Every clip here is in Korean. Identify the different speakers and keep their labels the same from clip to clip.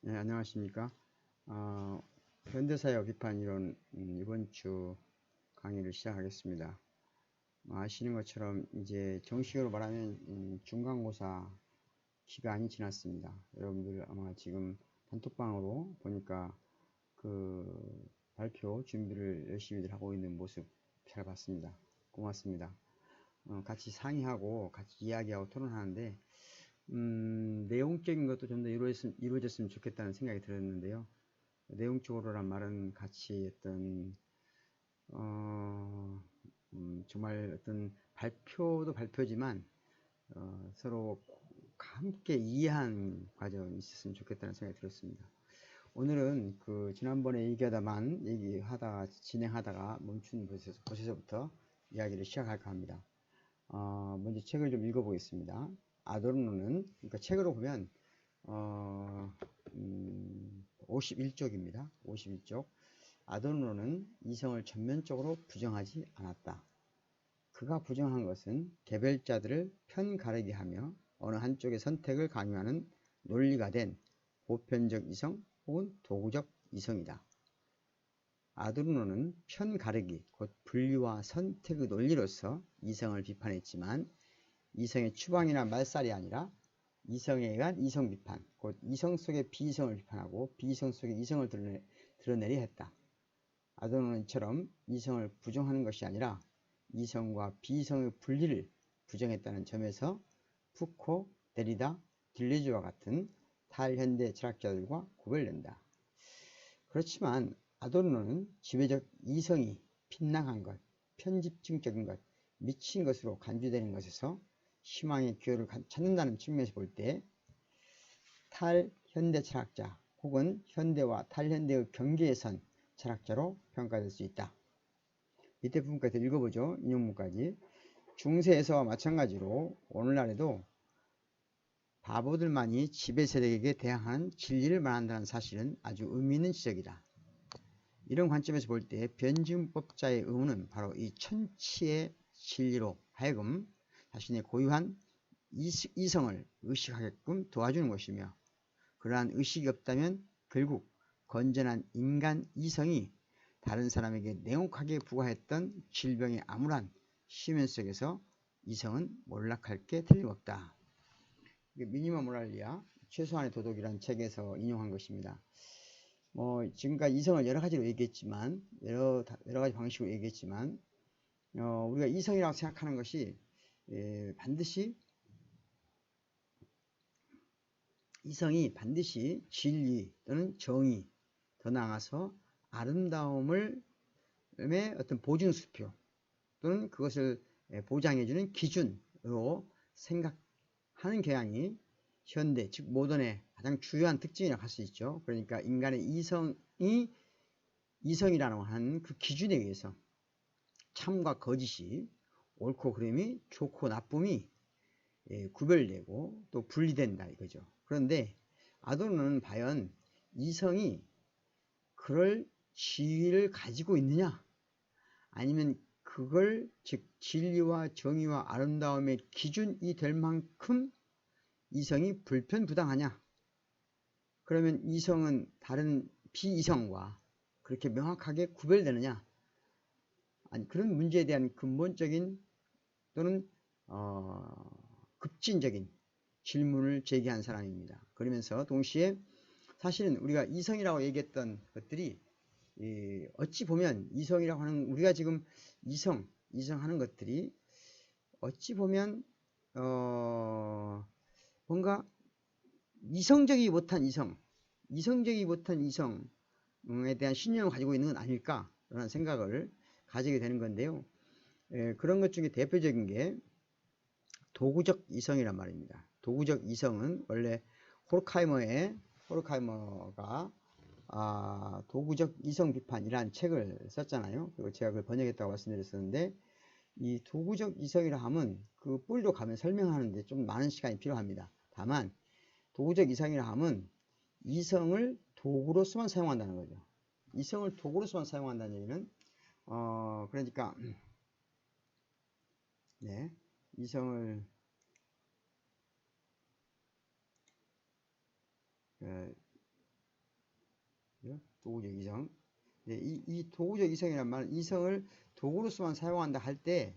Speaker 1: 네, 안녕하십니까. 현대사회 비판 이론 이번 주 강의를 시작하겠습니다. 아시는 것처럼 이제 정식으로 말하면 중간고사 기간이 지났습니다. 여러분들 아마 지금 단톡방으로 보니까 그 발표 준비를 열심히들 하고 있는 모습 잘 봤습니다. 고맙습니다. 같이 상의하고 같이 이야기하고 토론하는데 내용적인 것도 좀 더 이루어졌으면 좋겠다는 생각이 들었는데요. 내용적으로란 말은 같이 어떤 정말 어떤 발표도 발표지만 서로 함께 이해한 과정이 있었으면 좋겠다는 생각이 들었습니다. 오늘은 그 지난번에 얘기하다가 진행하다가 멈춘 곳에서부터 이야기를 시작할까 합니다. 먼저 책을 좀 읽어보겠습니다. 아도르노는, 그러니까 책으로 보면 51쪽입니다. 51쪽. 아도르노는 이성을 전면적으로 부정하지 않았다. 그가 부정한 것은 개별자들을 편가르게 하며 어느 한쪽의 선택을 강요하는 논리가 된 보편적 이성 혹은 도구적 이성이다. 아도르노는 편가르기, 곧 분리와 선택의 논리로서 이성을 비판했지만 이성의 추방이나 말살이 아니라 이성에 의한 이성 비판, 곧 이성 속의 비이성을 비판하고 비이성 속의 이성을 드러내려 했다. 아도르노는 이처럼 이성을 부정하는 것이 아니라 이성과 비이성의 분리를 부정했다는 점에서 푸코, 데리다, 딜레즈와 같은 탈현대 철학자들과 구별된다. 그렇지만 아도르노는 지배적 이성이 빗나간 것, 편집증적인 것, 미친 것으로 간주되는 것에서 희망의 기여를 찾는다는 측면에서 볼 때 탈현대 철학자 혹은 현대와 탈현대의 경계에 선 철학자로 평가될 수 있다. 밑에 부분까지 읽어보죠. 인용문까지. 중세에서와 마찬가지로 오늘날에도 바보들만이 지배세력에게 대항하는 진리를 말한다는 사실은 아주 의미 있는 지적이다. 이런 관점에서 볼 때 변증법자의 의무는 바로 이 천치의 진리로 하여금 자신의 고유한 이성을 의식하게끔 도와주는 것이며, 그러한 의식이 없다면 결국 건전한 인간 이성이 다른 사람에게 냉혹하게 부과했던 질병의 암울한 심연 속에서 이성은 몰락할 게 틀림없다. 미니멈 모랄리아, 최소한의 도덕이라는 책에서 인용한 것입니다. 지금까지 이성을 여러 가지로 얘기했지만, 여러 가지 방식으로 얘기했지만, 우리가 이성이라고 생각하는 것이 이성이 반드시 진리 또는 정의, 더 나아가서 아름다움의 어떤 보증수표 또는 그것을 보장해주는 기준으로 생각하는 경향이 현대, 즉 모던의 가장 주요한 특징이라고 할 수 있죠. 그러니까 인간의 이성이라는 하는 그 기준에 의해서 참과 거짓이, 옳고 그름이, 좋고 나쁨이 구별되고 또 분리된다 이거죠. 그런데 아도르노는 과연 이성이 그럴 지위를 가지고 있느냐, 아니면 그걸 즉 진리와 정의와 아름다움의 기준이 될 만큼 이성이 불편부당하냐, 그러면 이성은 다른 비이성과 그렇게 명확하게 구별되느냐, 아니 그런 문제에 대한 근본적인 또는 급진적인 질문을 제기한 사람입니다. 그러면서 동시에 사실은 우리가 이성이라고 얘기했던 것들이 어찌 보면 이성이라고 하는, 우리가 지금 이성하는 것들이 어찌 보면 뭔가 이성적이지 못한 이성에 대한 신념을 가지고 있는 건 아닐까라는 생각을 가지게 되는 건데요. 그런 것 중에 대표적인 게 도구적 이성이란 말입니다. 도구적 이성은 원래 호르카이머가 도구적 이성 비판이라는 책을 썼잖아요. 그리고 제가 그걸 번역했다고 말씀드렸었는데, 이 도구적 이성이라 함은 그 뿌리로 가면 설명하는데 좀 많은 시간이 필요합니다. 다만 도구적 이성이라 함은 이성을 도구로서만 사용한다는 거죠. 이성을 도구로서만 사용한다는 얘기는 그러니까 이성을 도구적 이성. 네, 이 도구적 이성이란 말은 이성을 도구로서만 사용한다 할 때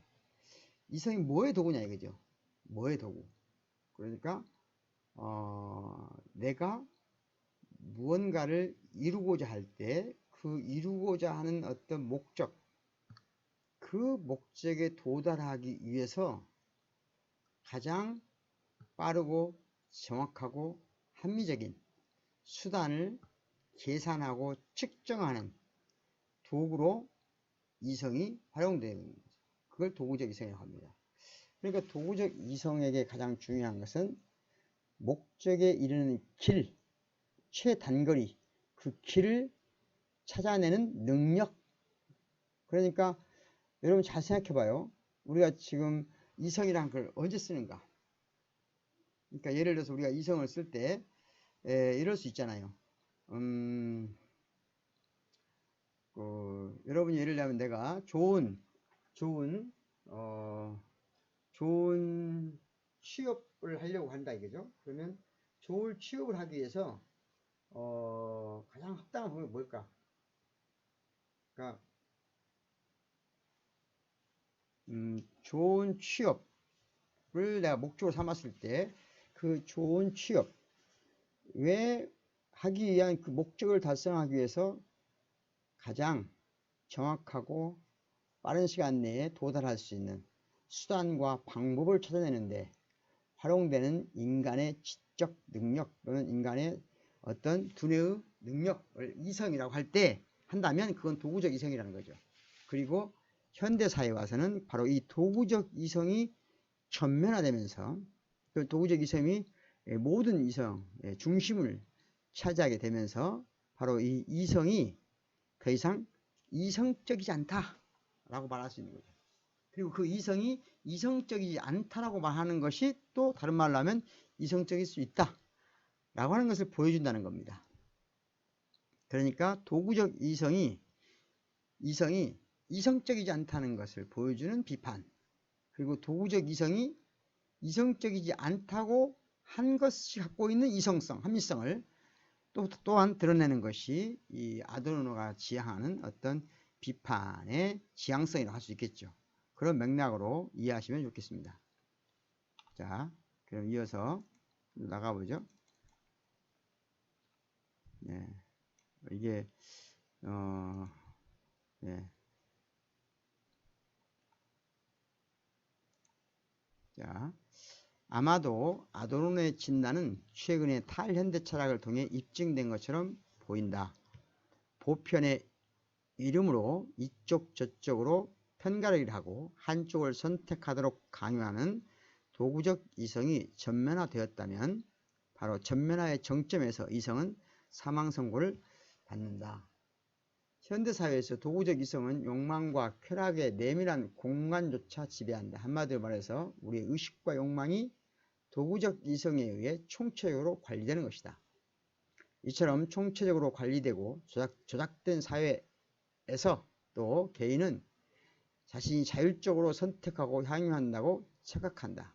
Speaker 1: 이성이 뭐의 도구냐 이거죠. 뭐의 도구. 그러니까 내가 무언가를 이루고자 할 때 그 이루고자 하는 어떤 목적, 그 목적에 도달하기 위해서 가장 빠르고 정확하고 합리적인 수단을 계산하고 측정하는 도구로 이성이 활용되는 거죠. 그걸 도구적 이성이라고 합니다. 그러니까 도구적 이성에게 가장 중요한 것은 목적에 이르는 길, 최단거리, 그 길을 찾아내는 능력. 그러니까 여러분 잘 생각해 봐요. 우리가 지금 이성이라는 걸 언제 쓰는가? 그러니까 예를 들어서 우리가 이성을 쓸 때 이럴 수 있잖아요. 여러분이 예를 들면 내가 좋은 취업을 하려고 한다 이거죠. 그러면 좋은 취업을 하기 위해서 가장 합당한 방법이 뭘까? 그러니까 좋은 취업을 내가 목적으로 삼았을 때 그 좋은 취업 왜 하기 위한 그 목적을 달성하기 위해서 가장 정확하고 빠른 시간 내에 도달할 수 있는 수단과 방법을 찾아내는데 활용되는 인간의 지적 능력 또는 인간의 어떤 두뇌의 능력을 이성이라고 할 때 한다면 그건 도구적 이성이라는 거죠. 그리고 현대사회에 와서는 바로 이 도구적 이성이 전면화되면서 그 도구적 이성이 모든 이성의 중심을 차지하게 되면서 바로 이 이성이 더 이상 이성적이지 않다라고 말할 수 있는 거죠. 그리고 그 이성이 이성적이지 않다라고 말하는 것이 또 다른 말로 하면 이성적일 수 있다라고 하는 것을 보여준다는 겁니다. 그러니까 도구적 이성이 이성적이지 않다는 것을 보여주는 비판, 그리고 도구적 이성이 이성적이지 않다고 한 것이 갖고 있는 이성성, 합리성을 또한 드러내는 것이 이 아도르노가 지향하는 어떤 비판의 지향성이라고 할 수 있겠죠. 그런 맥락으로 이해하시면 좋겠습니다. 자, 그럼 이어서 나가보죠. 네, 이게 네. 자, 아마도 아도르노의 진단은 최근의 탈현대 철학을 통해 입증된 것처럼 보인다. 보편의 이름으로 이쪽 저쪽으로 편가르기를 하고 한쪽을 선택하도록 강요하는 도구적 이성이 전면화되었다면 바로 전면화의 정점에서 이성은 사망 선고를 받는다. 현대사회에서 도구적 이성은 욕망과 쾌락의 내밀한 공간조차 지배한다. 한마디로 말해서 우리의 의식과 욕망이 도구적 이성에 의해 총체적으로 관리되는 것이다. 이처럼 총체적으로 관리되고 조작된 사회에서 또 개인은 자신이 자율적으로 선택하고 향유한다고 착각한다.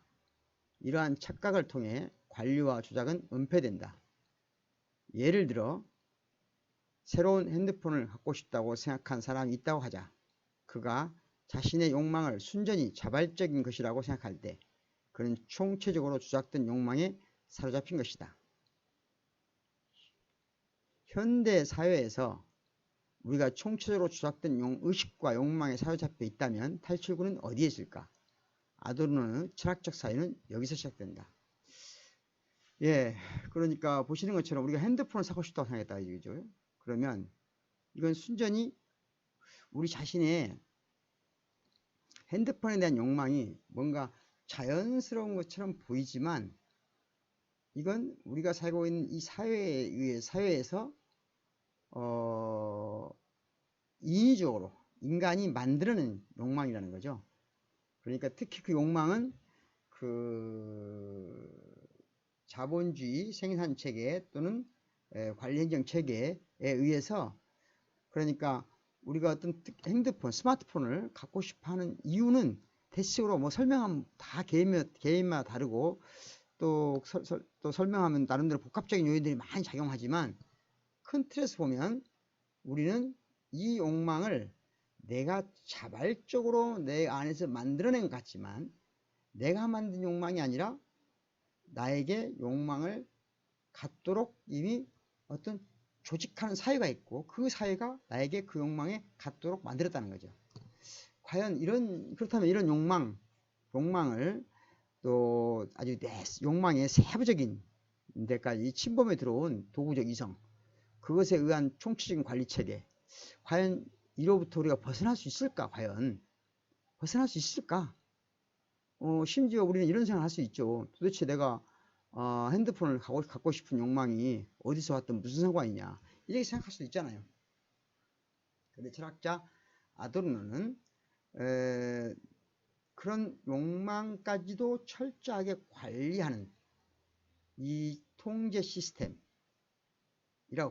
Speaker 1: 이러한 착각을 통해 관리와 조작은 은폐된다. 예를 들어 새로운 핸드폰을 갖고 싶다고 생각한 사람이 있다고 하자. 그가 자신의 욕망을 순전히 자발적인 것이라고 생각할 때 그는 총체적으로 조작된 욕망에 사로잡힌 것이다. 현대 사회에서 우리가 총체적으로 조작된 의식과 욕망에 사로잡혀 있다면 탈출구는 어디에 있을까? 아도르노의 철학적 사유는 여기서 시작된다. 예, 그러니까 보시는 것처럼 우리가 핸드폰을 사고 싶다고 생각했다 이거죠. 그러면 이건 순전히 우리 자신의 핸드폰에 대한 욕망이 뭔가 자연스러운 것처럼 보이지만 이건 우리가 살고 있는 이 사회에서 인위적으로 인간이 만들어낸 욕망이라는 거죠. 그러니까 특히 그 욕망은 그 자본주의 생산체계 또는 관리행정 체계에 의해서 그러니까 우리가 어떤 핸드폰, 스마트폰을 갖고 싶어 하는 이유는 대식으로 뭐 설명하면 다 개인마다 다르고 또 설명하면 나름대로 복합적인 요인들이 많이 작용하지만 큰 틀에서 보면 우리는 이 욕망을 내가 자발적으로 내 안에서 만들어낸 것 같지만 내가 만든 욕망이 아니라 나에게 욕망을 갖도록 이미 어떤 조직하는 사회가 있고 그 사회가 나에게 그 욕망에 갖도록 만들었다는 거죠. 과연 그렇다면 이런 욕망을 또 아주 욕망의 세부적인 데까지 침범에 들어온 도구적 이성, 그것에 의한 총체적인 관리 체계, 과연 이로부터 우리가 벗어날 수 있을까? 과연 벗어날 수 있을까? 심지어 우리는 이런 생각을 할 수 있죠. 도대체 내가 핸드폰을 갖고 싶은 욕망이 어디서 왔든 무슨 상관이냐, 이렇게 생각할 수도 있잖아요. 근데 철학자 아도르노는 그런 욕망까지도 철저하게 관리하는 이 통제 시스템이라고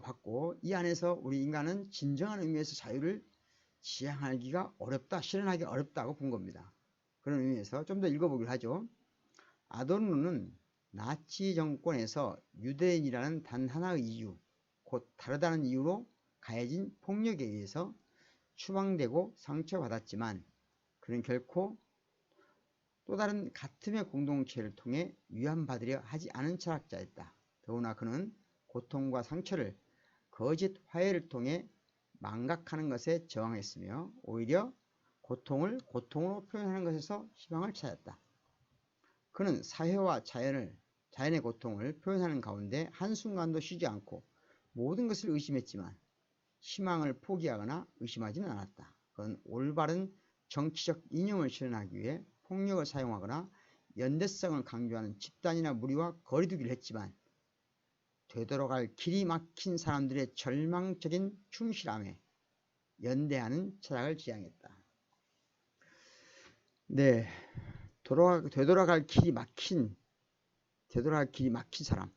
Speaker 1: 봤고, 이 안에서 우리 인간은 진정한 의미에서 자유를 지향하기가 어렵다, 실현하기 어렵다고 본 겁니다. 그런 의미에서 좀 더 읽어보기로 하죠. 아도르노는 나치 정권에서 유대인이라는 단 하나의 이유, 곧 다르다는 이유로 가해진 폭력에 의해서 추방되고 상처받았지만 그는 결코 또 다른 같음의 공동체를 통해 위안받으려 하지 않은 철학자였다. 더구나 그는 고통과 상처를 거짓 화해를 통해 망각하는 것에 저항했으며 오히려 고통을 고통으로 표현하는 것에서 희망을 찾았다. 그는 사회와 자연의 고통을 표현하는 가운데 한순간도 쉬지 않고 모든 것을 의심했지만 희망을 포기하거나 의심하지는 않았다. 그는 올바른 정치적 이념을 실현하기 위해 폭력을 사용하거나 연대성을 강조하는 집단이나 무리와 거리두기를 했지만 되돌아갈 길이 막힌 사람들의 절망적인 충실함에 연대하는 철학을 지향했다. 네, 되돌아갈 길이 막힌 사람,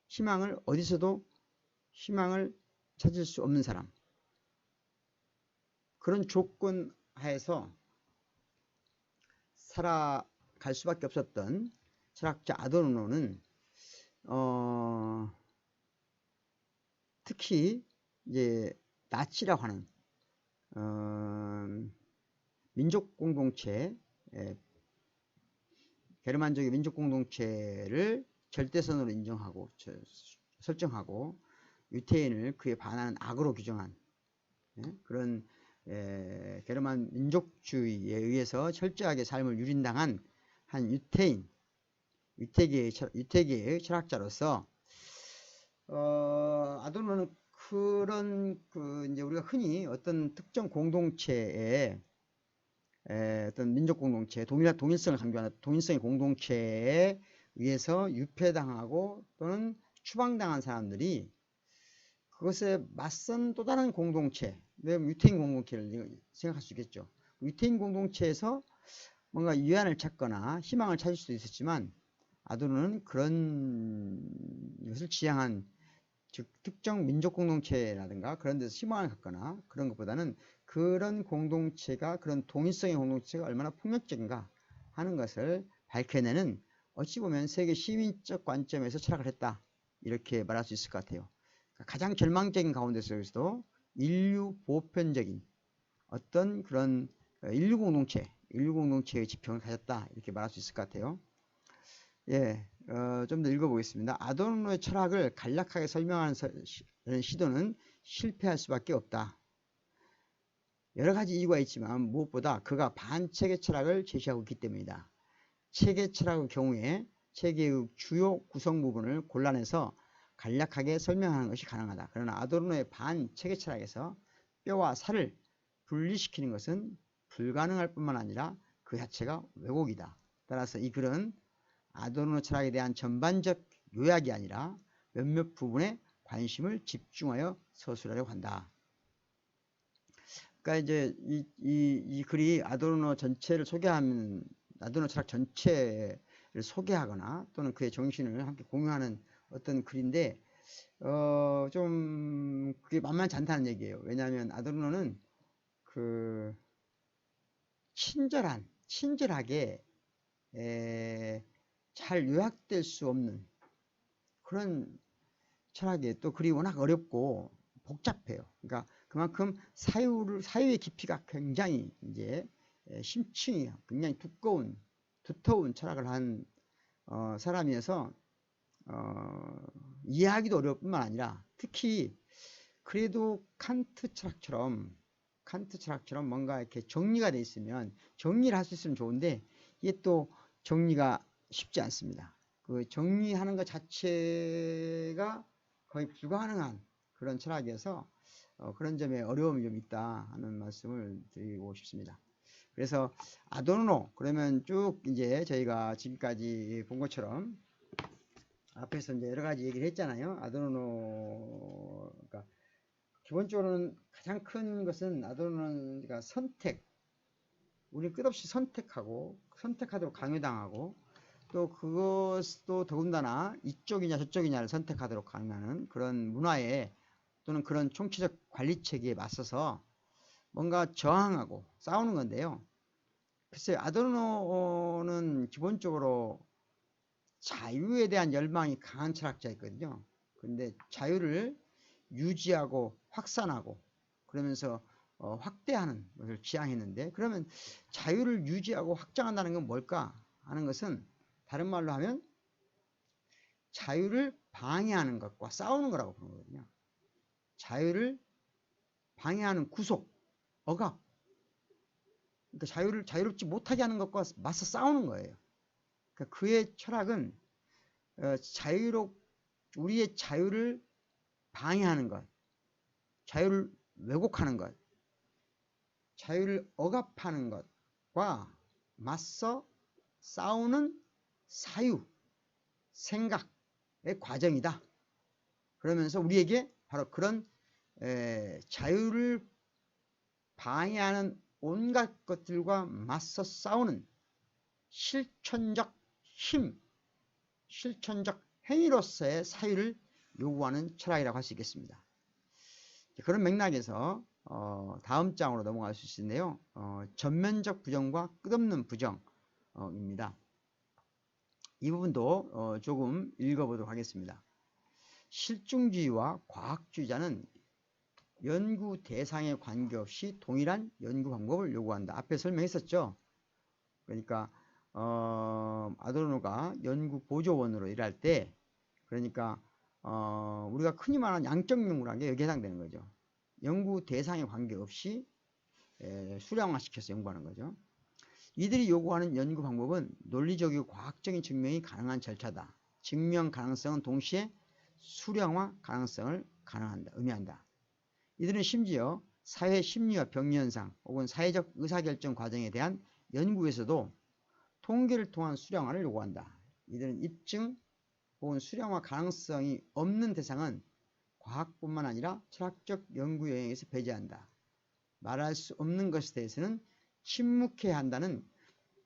Speaker 1: 희망을 어디서도 희망을 찾을 수 없는 사람, 그런 조건 하에서 살아갈 수밖에 없었던 철학자 아도르노는 특히 이제 나치라고 하는 민족 공동체, 게르만족의 민족 공동체를 절대선으로 인정하고 설정하고 유태인을 그에 반하는 악으로 규정한 그런 게르만 민족주의에 의해서 철저하게 삶을 유린당한 한 유태계의 철학자로서 아도르노는 그런 이제 우리가 흔히 어떤 특정 공동체에 어떤 민족 공동체, 동일성을 강조하는 동일성의 공동체에 의해서 유폐당하고 또는 추방당한 사람들이 그것에 맞선 또 다른 공동체, 유태인 공동체를 생각할 수 있겠죠. 유태인 공동체에서 뭔가 위안을 찾거나 희망을 찾을 수도 있었지만 아도르노는 그런 것을 지향한, 즉 특정 민족 공동체라든가 그런 데서 희망을 갖거나 그런 것보다는 그런 공동체가, 그런 동일성의 공동체가 얼마나 폭력적인가 하는 것을 밝혀내는, 어찌 보면 세계 시민적 관점에서 철학을 했다, 이렇게 말할 수 있을 것 같아요. 가장 절망적인 가운데서도 인류 보편적인 어떤 그런 인류 공동체의 지평을 가졌다, 이렇게 말할 수 있을 것 같아요. 예, 좀 더 읽어보겠습니다. 아도르노의 철학을 간략하게 설명하는 시도는 실패할 수밖에 없다. 여러 가지 이유가 있지만 무엇보다 그가 반체계 철학을 제시하고 있기 때문이다. 체계 철학의 경우에 체계의 주요 구성 부분을 골라내서 간략하게 설명하는 것이 가능하다. 그러나 아도르노의 반체계 철학에서 뼈와 살을 분리시키는 것은 불가능할 뿐만 아니라 그 자체가 왜곡이다. 따라서 이 글은 아도르노 철학에 대한 전반적 요약이 아니라 몇몇 부분에 관심을 집중하여 서술하려고 한다. 그러니까 이제 이 글이 아도르노 전체를 소개하면, 아도르노 철학 전체를 소개하거나 또는 그의 정신을 함께 공유하는 어떤 글인데 좀 그게 만만치 않다는 얘기예요. 왜냐하면 아도르노는 그 친절하게 잘 요약될 수 없는 그런 철학이 또 그리 워낙 어렵고 복잡해요. 그러니까 그만큼 사유의 깊이가 굉장히 이제 심층이 굉장히 두터운 철학을 한 사람이어서 이해하기도 어려울 뿐만 아니라 특히 그래도 칸트 철학처럼 뭔가 이렇게 정리가 돼 있으면 정리를 할 수 있으면 좋은데 이게 또 정리가 쉽지 않습니다. 그 정리하는 것 자체가 거의 불가능한 그런 철학이어서 그런 점에 어려움이 좀 있다 하는 말씀을 드리고 싶습니다. 그래서 아도르노 그러면 쭉 이제 저희가 지금까지 본 것처럼 앞에서 이제 여러 가지 얘기를 했잖아요. 아도르노가 기본적으로는 가장 큰 것은 아도르노가 우리 끝없이 선택하도록 강요당하고 또 그것도 더군다나 이쪽이냐 저쪽이냐를 선택하도록 강요하는 그런 문화에 또는 그런 총체적 관리 체계에 맞서서 뭔가 저항하고 싸우는 건데요. 글쎄요, 아도르노는 기본적으로 자유에 대한 열망이 강한 철학자였거든요. 근데 자유를 유지하고 확산하고 그러면서 확대하는 것을 지향했는데, 그러면 자유를 유지하고 확장한다는 건 뭘까 하는 것은 다른 말로 하면 자유를 방해하는 것과 싸우는 거라고 보는 거거든요. 자유를 방해하는 구속, 억압, 그러니까 자유롭지 못하게 하는 것과 맞서 싸우는 거예요. 그러니까 그의 철학은 우리의 자유를 방해하는 것, 자유를 왜곡하는 것, 자유를 억압하는 것과 맞서 싸우는 사유, 생각의 과정이다. 그러면서 우리에게 바로 그런 자유를 방해하는 온갖 것들과 맞서 싸우는 실천적 힘, 실천적 행위로서의 사유를 요구하는 철학이라고 할 수 있겠습니다. 그런 맥락에서 다음 장으로 넘어갈 수 있는데요. 전면적 부정과 끝없는 부정입니다. 이 부분도 조금 읽어보도록 하겠습니다. 실증주의와 과학주의자는 연구 대상에 관계없이 동일한 연구 방법을 요구한다. 앞에 설명했었죠. 그러니까 아도르노가 연구 보조원으로 일할 때, 그러니까 우리가 흔히 말하는 양적 연구라는 게 여기에 해당되는 거죠. 연구 대상에 관계없이 수량화시켜서 연구하는 거죠. 이들이 요구하는 연구 방법은 논리적이고 과학적인 증명이 가능한 절차다. 증명 가능성은 동시에 수량화 가능성을 의미한다. 이들은 심지어 사회 심리와 병리 현상 혹은 사회적 의사결정 과정에 대한 연구에서도 통계를 통한 수량화를 요구한다. 이들은 입증 혹은 수량화 가능성이 없는 대상은 과학뿐만 아니라 철학적 연구 영역에서 배제한다. 말할 수 없는 것에 대해서는 침묵해야 한다는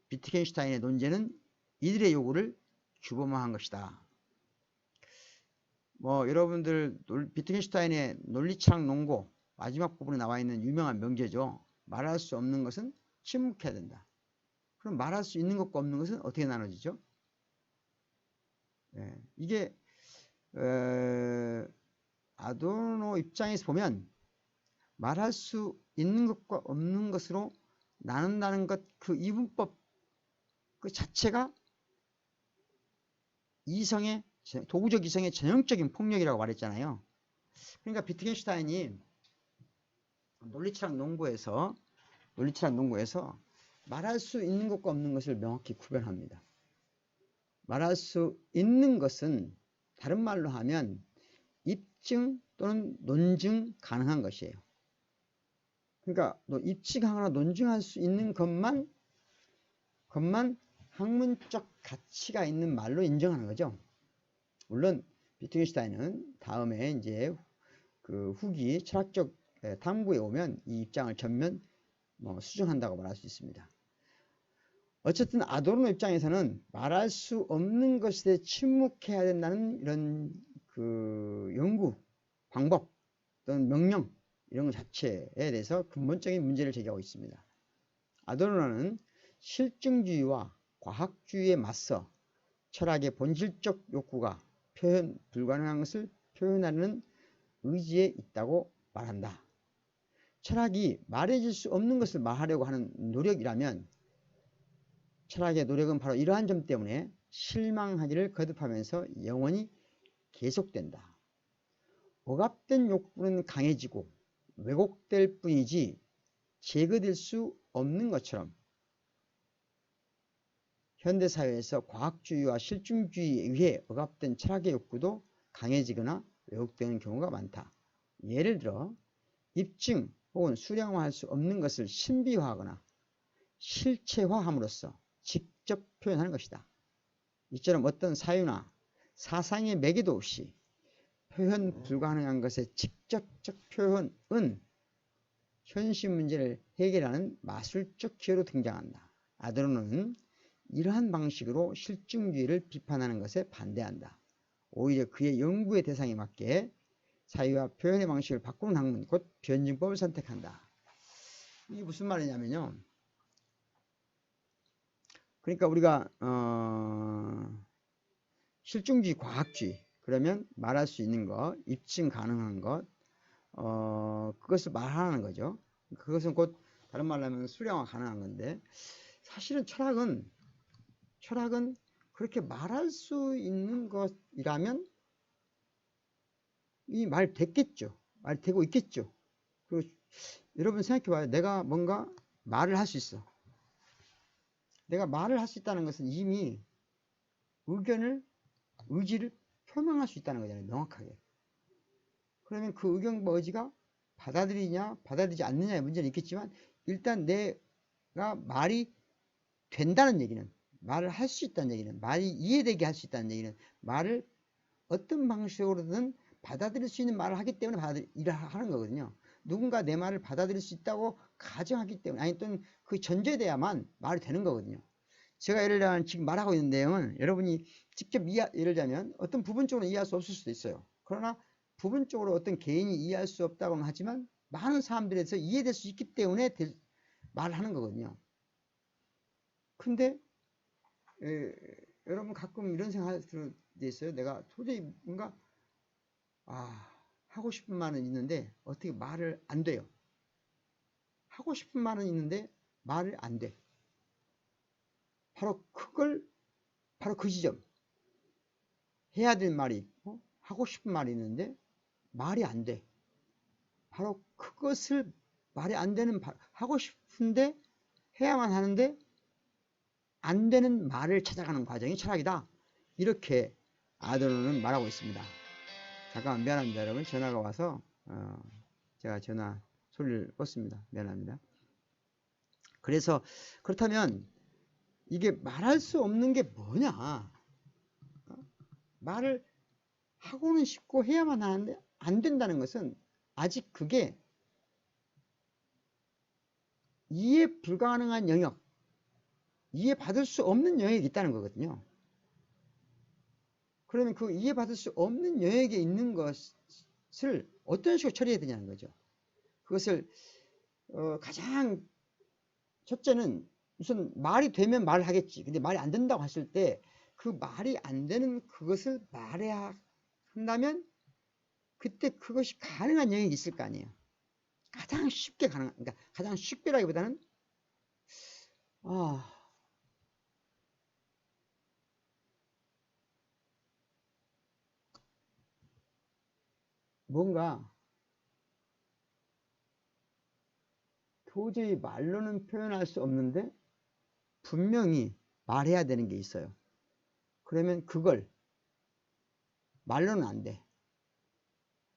Speaker 1: 비트겐슈타인의 논제는 이들의 요구를 규범화한 것이다. 여러분들 비트겐슈타인의 논리철학 논고 마지막 부분에 나와 있는 유명한 명제죠. 말할 수 없는 것은 침묵해야 된다. 그럼 말할 수 있는 것과 없는 것은 어떻게 나눠지죠? 이게 아도르노 입장에서 보면 말할 수 있는 것과 없는 것으로 나눈다는 것, 그 이분법 그 자체가 도구적 이성의 전형적인 폭력이라고 말했잖아요. 그러니까 비트겐슈타인이 논리철학 논구에서 말할 수 있는 것과 없는 것을 명확히 구별합니다. 말할 수 있는 것은 다른 말로 하면 입증 또는 논증 가능한 것이에요. 그러니까 입증하거나 논증할 수 있는 것만 학문적 가치가 있는 말로 인정하는 거죠. 물론 비트겐슈타인은 다음에 이제 그 후기 철학적 탐구에 오면 이 입장을 전면 수정한다고 말할 수 있습니다. 어쨌든 아도르노 입장에서는 말할 수 없는 것에 대해 침묵해야 된다는 이런 그 연구 방법 또는 명령 이런 것 자체에 대해서 근본적인 문제를 제기하고 있습니다. 아도르노는 실증주의와 과학주의에 맞서 철학의 본질적 욕구가 표현 불가능한 것을 표현하는 의지에 있다고 말한다. 철학이 말해질 수 없는 것을 말하려고 하는 노력이라면 철학의 노력은 바로 이러한 점 때문에 실망하기를 거듭하면서 영원히 계속된다. 억압된 욕구는 강해지고 왜곡될 뿐이지 제거될 수 없는 것처럼 현대사회에서 과학주의와 실증주의에 의해 억압된 철학의 욕구도 강해지거나 왜곡되는 경우가 많다. 예를 들어 입증 혹은 수량화할 수 없는 것을 신비화하거나 실체화함으로써 직접 표현하는 것이다. 이처럼 어떤 사유나 사상의 매개도 없이 표현 불가능한 것의 직접적 표현은 현실 문제를 해결하는 마술적 기호로 등장한다. 아도르노는 이러한 방식으로 실증주의를 비판하는 것에 반대한다. 오히려 그의 연구의 대상에 맞게 사유와 표현의 방식을 바꾸는 학문, 곧 변증법을 선택한다. 이게 무슨 말이냐면요. 그러니까 우리가 실증주의, 과학주의, 그러면 말할 수 있는 것, 입증 가능한 것, 그것을 말하는 거죠. 그것은 곧 다른 말로 하면 수량화 가능한 건데, 사실은 철학은 그렇게 말할 수 있는 것이라면 이 말 됐겠죠. 말 되고 있겠죠. 그리고 여러분 생각해봐요. 내가 뭔가 말을 할 수 있어. 내가 말을 할 수 있다는 것은 이미 의지를 표명할 수 있다는 거잖아요. 명확하게. 그러면 그 의견과 의지가 받아들이냐 받아들이지 않느냐의 문제는 있겠지만 일단 내가 말이 된다는 얘기는, 말을 할 수 있다는 얘기는, 말이 이해되게 할 수 있다는 얘기는 말을 어떤 방식으로든 받아들일 수 있는 말을 하기 때문에 하는 거거든요. 누군가 내 말을 받아들일 수 있다고 가정하기 때문에, 아니 또는 그 전제돼야만 말이 되는 거거든요. 제가 예를 들면 지금 말하고 있는 내용은 여러분이 직접 예를 들자면 어떤 부분적으로 이해할 수 없을 수도 있어요. 그러나 부분적으로 어떤 개인이 이해할 수 없다고는 하지만 많은 사람들에서 이해될 수 있기 때문에 말을 하는 거거든요. 근데 여러분 가끔 이런 생각할 때 있어요. 내가 도저히 뭔가 하고 싶은 말은 있는데 어떻게 말을 안 돼요. 하고 싶은 말은 있는데 말을 안 돼. 바로 그 지점. 해야 될 말이 있고 하고 싶은 말이 있는데 말이 안 돼. 바로 그것을 말이 안 되는, 하고 싶은데 해야만 하는데 안 되는 말을 찾아가는 과정이 철학이다. 이렇게 아도르노는 말하고 있습니다. 잠깐만 미안합니다. 여러분 전화가 와서 제가 전화 소리를 껐습니다. 미안합니다. 그래서 그렇다면 이게 말할 수 없는 게 뭐냐? 말을 하고는 싶고 해야만 하는데 안 된다는 것은 아직 그게 이해 불가능한 영역, 이해받을 수 없는 영역이 있다는 거거든요. 그러면 그 이해받을 수 없는 영역에 있는 것을 어떤 식으로 처리해야 되냐는 거죠. 그것을 가장 첫째는 우선 말이 되면 말을 하겠지. 근데 말이 안 된다고 했을 때 그 말이 안 되는 그것을 말해야 한다면 그때 그것이 가능한 영역이 있을 거 아니에요. 가장 쉽게 그러니까 가장 쉽게라기보다는 뭔가 도저히 말로는 표현할 수 없는데 분명히 말해야 되는 게 있어요. 그러면 그걸 말로는 안 돼.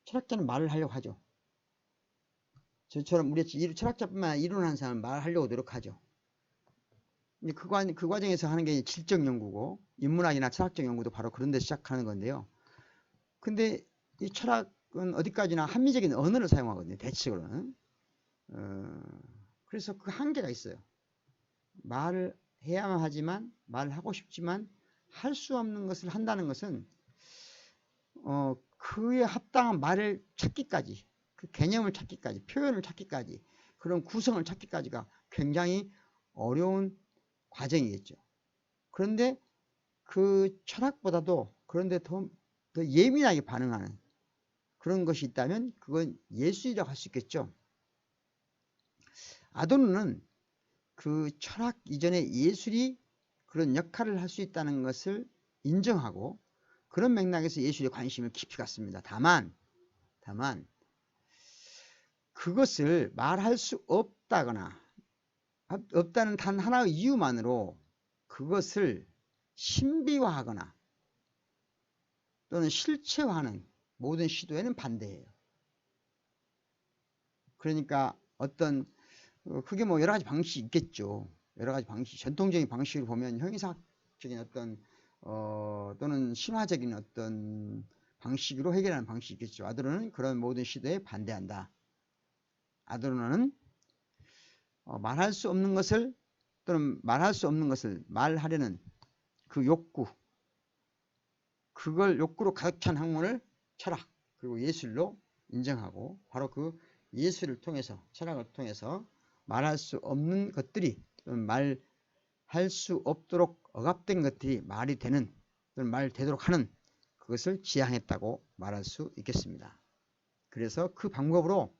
Speaker 1: 철학자는 말을 하려고 하죠. 저처럼 우리 철학자뿐만 아니라 이론하는 사람은 말을 하려고 노력하죠. 그 과정에서 하는 게 질적 연구고 인문학이나 철학적 연구도 바로 그런 데 시작하는 건데요. 근데 이 철학은 어디까지나 합리적인 언어를 사용하거든요. 대체적으로는. 그래서 그 한계가 있어요. 말을 해야만 하지만, 말을 하고 싶지만 할 수 없는 것을 한다는 것은 그에 합당한 말을 찾기까지, 그 개념을 찾기까지, 표현을 찾기까지, 그런 구성을 찾기까지가 굉장히 어려운 과정이겠죠. 그런데 그 철학보다도 그런데 더 예민하게 반응하는, 그런 것이 있다면 그건 예술이라고 할 수 있겠죠. 아도르노는 그 철학 이전에 예술이 그런 역할을 할 수 있다는 것을 인정하고 그런 맥락에서 예술에 관심을 깊이 갖습니다. 다만 그것을 말할 수 없다거나 없다는 단 하나의 이유만으로 그것을 신비화하거나 또는 실체화하는 모든 시도에는 반대해요. 그러니까 어떤 그게 뭐 여러 가지 방식이 있겠죠. 여러 가지 방식, 전통적인 방식으로 보면 형이상학적인 어떤 또는 신화적인 어떤 방식으로 해결하는 방식이 있겠죠. 아도르노는 그런 모든 시도에 반대한다. 아도르노는 말할 수 없는 것을 또는 말할 수 없는 것을 말하려는 그 욕구, 그걸 욕구로 가득 찬 학문을 철학 그리고 예술로 인정하고 바로 그 예술을 통해서 철학을 통해서 말할 수 없는 것들이 또는 말할 수 없도록 억압된 것들이 말이 되는 또는 말 되도록 하는 그것을 지향했다고 말할 수 있겠습니다. 그래서 그 방법으로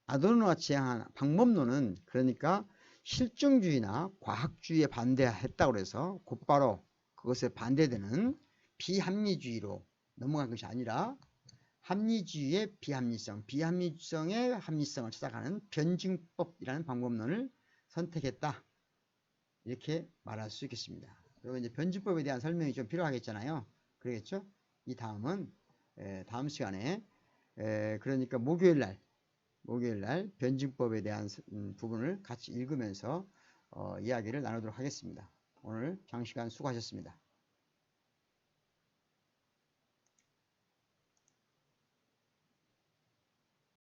Speaker 1: 아도르노가 지향한 방법론은 그러니까 실증주의나 과학주의에 반대했다고 해서 곧바로 그것에 반대되는 비합리주의로 넘어간 것이 아니라 합리주의의 비합리성, 비합리성의 합리성을 찾아가는 변증법이라는 방법론을 선택했다. 이렇게 말할 수 있겠습니다. 그리고 이제 변증법에 대한 설명이 좀 필요하겠잖아요. 그러겠죠? 이 다음은 다음 시간에 그러니까 목요일날 변증법에 대한 부분을 같이 읽으면서 이야기를 나누도록 하겠습니다. 오늘 장시간 수고하셨습니다.